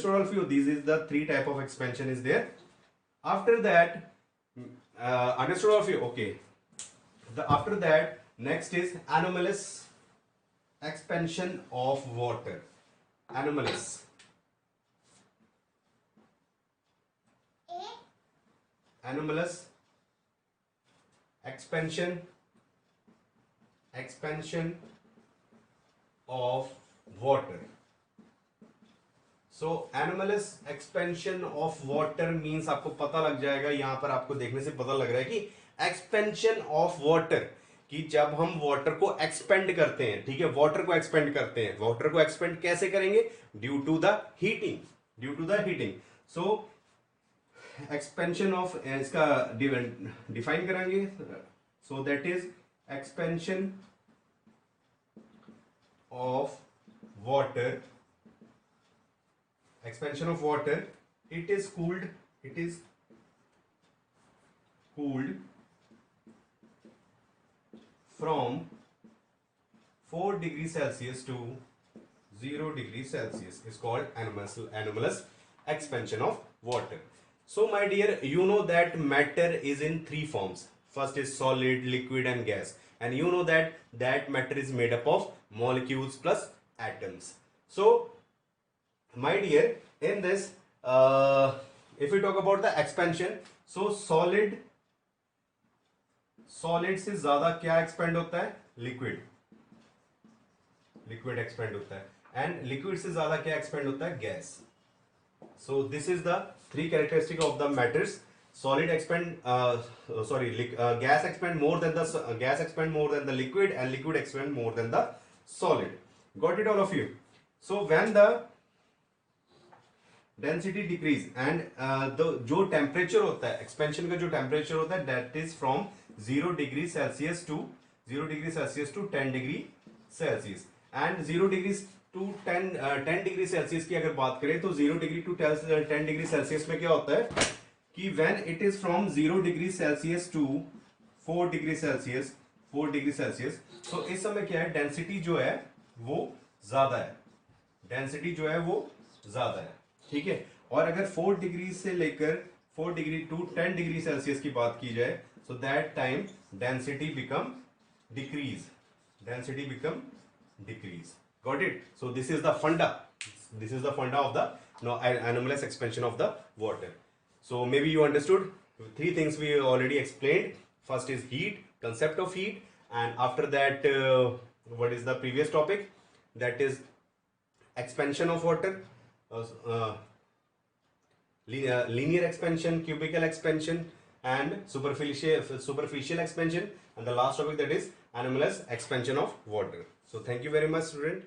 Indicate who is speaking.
Speaker 1: understood all of you? This is the three type of expansion is there. After that, understood all of you? Okay. After that, next is anomalous expansion of water. Anomalous. Anomalous expansion of water. So anomalous expansion of water means आपको पता लग जाएगा, यहां पर आपको देखने से पता लग रहा है कि एक्सपेंशन ऑफ वाटर, कि जब हम वाटर को एक्सपेंड करते हैं, ठीक है, वाटर को एक्सपेंड करते हैं, वाटर को एक्सपेंड कैसे करेंगे? Due to the heating. So expansion of, इसका डिफाइन करेंगे. So that is expansion of water. Expansion of water, it is cooled from 4 degrees Celsius to 0 degrees Celsius is called anomalous expansion of water. So my dear, you know that matter is in three forms. First is solid, liquid and gas, and you know that matter is made up of molecules plus atoms. So my dear, in this if we talk about the expansion, so solid से ज्यादा क्या expand होता है? Liquid expand होता है, and liquid से ज्यादा क्या एक्सपेंड होता है? Gas. So this is the three characteristic of the matters. Solid expand gas expand more than the liquid, and liquid expand more than the solid. Got it all of you? So when the density decrease and जो temperature होता है, expansion का जो temperature होता है, that is from 0 degree Celsius to 10 degree Celsius. And 0 degree to 10 degree Celsius की अगर बात करें तो 0 डिग्री टू 10 डिग्री सेल्सियस में क्या होता है कि when it is from 0 degree Celsius to 4 degree Celsius, तो इस समय क्या है? डेंसिटी जो है वो ज्यादा है. ठीक है. और अगर 4 डिग्री से लेकर 4 डिग्री टू 10 डिग्री सेल्सियस की बात की जाए, so that time density become decreases. Got it? So this is the funda of the anomalous expansion of the water. So maybe you understood three things we already explained. First is heat, concept of heat, and after that what is the previous topic? That is expansion of water. Linear expansion, cubical expansion, and superficial expansion, and the last topic, that is anomalous expansion of water. So thank you very much, student.